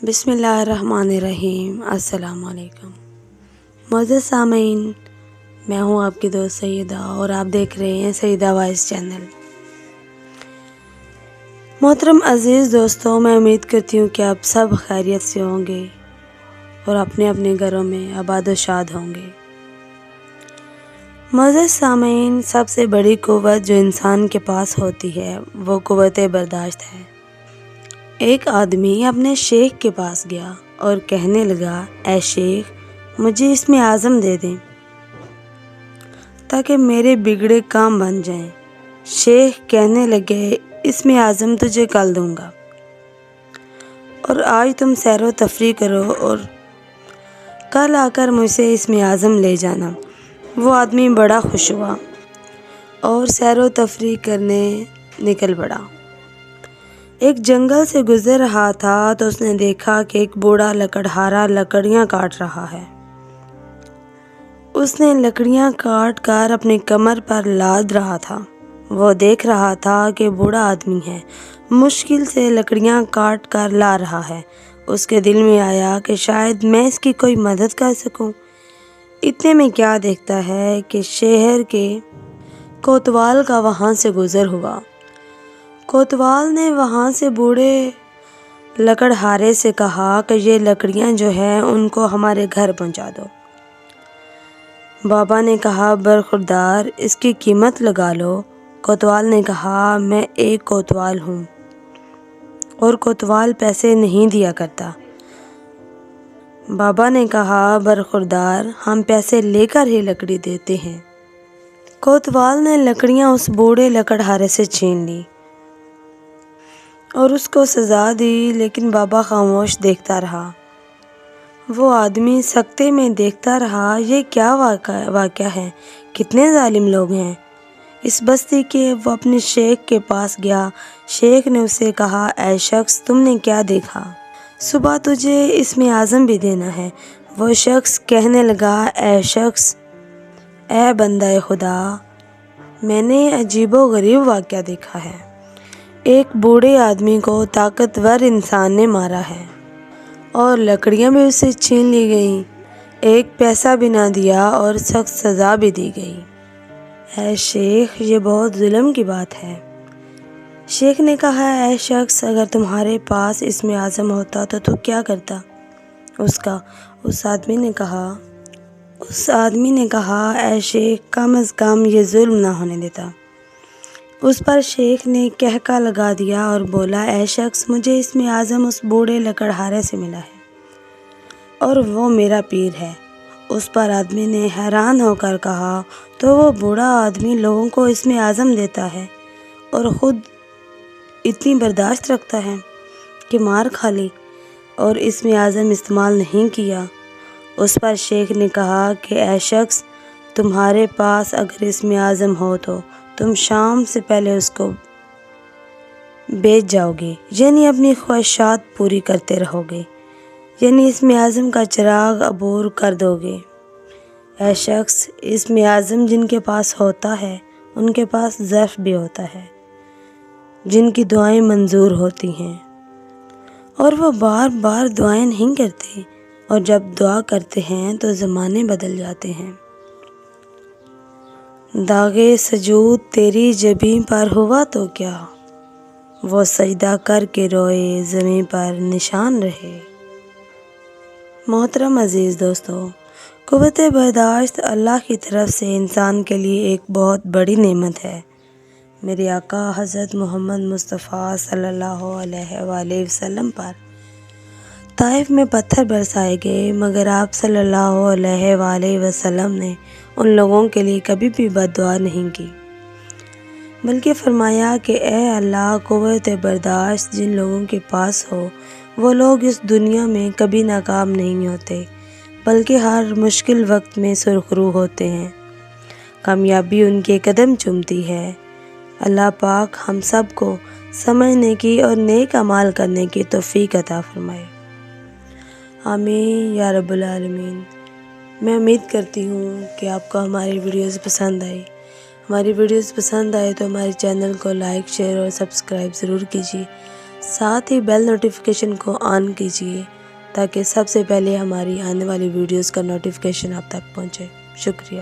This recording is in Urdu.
بسم اللہ الرحمن الرحیم۔ السلام علیکم معزز سامعین، میں ہوں آپ کی دوست سیدہ اور آپ دیکھ رہے ہیں سیدہ وائس چینل۔ محترم عزیز دوستوں، میں امید کرتی ہوں کہ آپ سب خیریت سے ہوں گے اور اپنے اپنے گھروں میں آباد و شاد ہوں گے۔ معزز سامعین، سب سے بڑی قوت جو انسان کے پاس ہوتی ہے وہ قوت برداشت ہے۔ ایک آدمی اپنے شیخ کے پاس گیا اور کہنے لگا، اے شیخ، مجھے اسم اعظم دے دیں تاکہ میرے بگڑے کام بن جائیں۔ شیخ کہنے لگے، اسم اعظم تجھے کل دوں گا اور آج تم سیر و تفریح کرو اور کل آ کر مجھ سے اسم اعظم لے جانا۔ وہ آدمی بڑا خوش ہوا اور سیر و تفریح کرنے نکل پڑا۔ ایک جنگل سے گزر رہا تھا تو اس نے دیکھا کہ ایک بوڑھا لکڑہارا لکڑیاں کاٹ رہا ہے۔ اس نے لکڑیاں کاٹ کر اپنی کمر پر لاد رہا تھا۔ وہ دیکھ رہا تھا کہ بوڑھا آدمی ہے، مشکل سے لکڑیاں کاٹ کر لا رہا ہے۔ اس کے دل میں آیا کہ شاید میں اس کی کوئی مدد کر سکوں۔ اتنے میں کیا دیکھتا ہے کہ شہر کے کوتوال کا وہاں سے گزر ہوا۔ کوتوال نے وہاں سے بوڑھے لکڑہارے سے کہا کہ یہ لکڑیاں جو ہیں ان کو ہمارے گھر پہنچا دو۔ بابا نے کہا، برخوردار، اس کی قیمت لگا لو۔ کوتوال نے کہا، میں ایک کوتوال ہوں اور کوتوال پیسے نہیں دیا کرتا۔ بابا نے کہا، برخوردار، ہم پیسے لے کر ہی لکڑی دیتے ہیں۔ کوتوال نے لکڑیاں اس بوڑھے لکڑہارے سے چھین لی اور اس کو سزا دی، لیکن بابا خاموش دیکھتا رہا۔ وہ آدمی سکتے میں دیکھتا رہا، یہ کیا واقعہ ہے؟ کتنے ظالم لوگ ہیں اس بستی کے۔ وہ اپنے شیخ کے پاس گیا۔ شیخ نے اسے کہا، اے شخص، تم نے کیا دیکھا؟ صبح تجھے اسم اعظم بھی دینا ہے۔ وہ شخص کہنے لگا، اے شخص، اے بندہ خدا، میں نے عجیب و غریب واقعہ دیکھا ہے۔ ایک بوڑھے آدمی کو طاقتور انسان نے مارا ہے اور لکڑیاں بھی اسے چھین لی گئیں، ایک پیسہ بھی نہ دیا اور سخت سزا بھی دی گئی۔ اے شیخ، یہ بہت ظلم کی بات ہے۔ شیخ نے کہا، اے شخص، اگر تمہارے پاس اسم اعظم ہوتا تو کیا کرتا؟ اس آدمی نے کہا، اے شیخ، کم از کم یہ ظلم نہ ہونے دیتا۔ اس پر شیخ نے کہکا لگا دیا اور بولا، اے شخص، مجھے اسم اعظم اس بوڑھے لکڑہارے سے ملا ہے اور وہ میرا پیر ہے۔ اس پر آدمی نے حیران ہو کر کہا، تو وہ بوڑھا آدمی لوگوں کو اسم اعظم دیتا ہے اور خود اتنی برداشت رکھتا ہے کہ مار کھا لی اور اسم اعظم استعمال نہیں کیا۔ اس پر شیخ نے کہا کہ اے شخص، تمہارے پاس اگر اسم اعظم ہو تو تم شام سے پہلے اس کو بیچ جاؤ گے، یعنی اپنی خواہشات پوری کرتے رہو گے، یعنی اسم اعظم کا چراغ عبور کر دو گے۔ اے شخص، اسم اعظم جن کے پاس ہوتا ہے ان کے پاس ظرف بھی ہوتا ہے جن کی دعائیں منظور ہوتی ہیں، اور وہ بار بار دعائیں نہیں کرتے، اور جب دعا کرتے ہیں تو زمانے بدل جاتے ہیں۔ داغِ سجود تیری جبیں پر ہوا تو کیا، وہ سجدہ کر کے روئے زمیں پر نشان رہے۔ محترم عزیز دوستو، قوت برداشت اللہ کی طرف سے انسان کے لیے ایک بہت بڑی نعمت ہے۔ میرے آقا حضرت محمد مصطفیٰ صلی اللہ علیہ وآلہ وسلم پر طائف میں پتھر برسائے گئے، مگر آپ صلی اللہ علیہ وآلہ وسلم نے ان لوگوں کے لیے کبھی بھی بد دعا نہیں کی، بلکہ فرمایا کہ اے اللہ، قوت برداشت جن لوگوں کے پاس ہو وہ لوگ اس دنیا میں کبھی ناکام نہیں ہوتے، بلکہ ہر مشکل وقت میں سرخرو ہوتے ہیں، کامیابی ان کے قدم چومتی ہے۔ اللہ پاک ہم سب کو سمجھنے کی اور نیک اعمال کرنے کی توفیق عطا فرمائے۔ آمین یا رب العالمین۔ میں امید کرتی ہوں کہ آپ کو ہماری ویڈیوز پسند آئی۔ ہماری ویڈیوز پسند آئے تو ہمارے چینل کو لائک، شیئر اور سبسکرائب ضرور کیجیے۔ ساتھ ہی بیل نوٹیفیکیشن کو آن کیجیے تاکہ سب سے پہلے ہماری آنے والی ویڈیوز کا نوٹیفیکیشن آپ تک پہنچے۔ شکریہ۔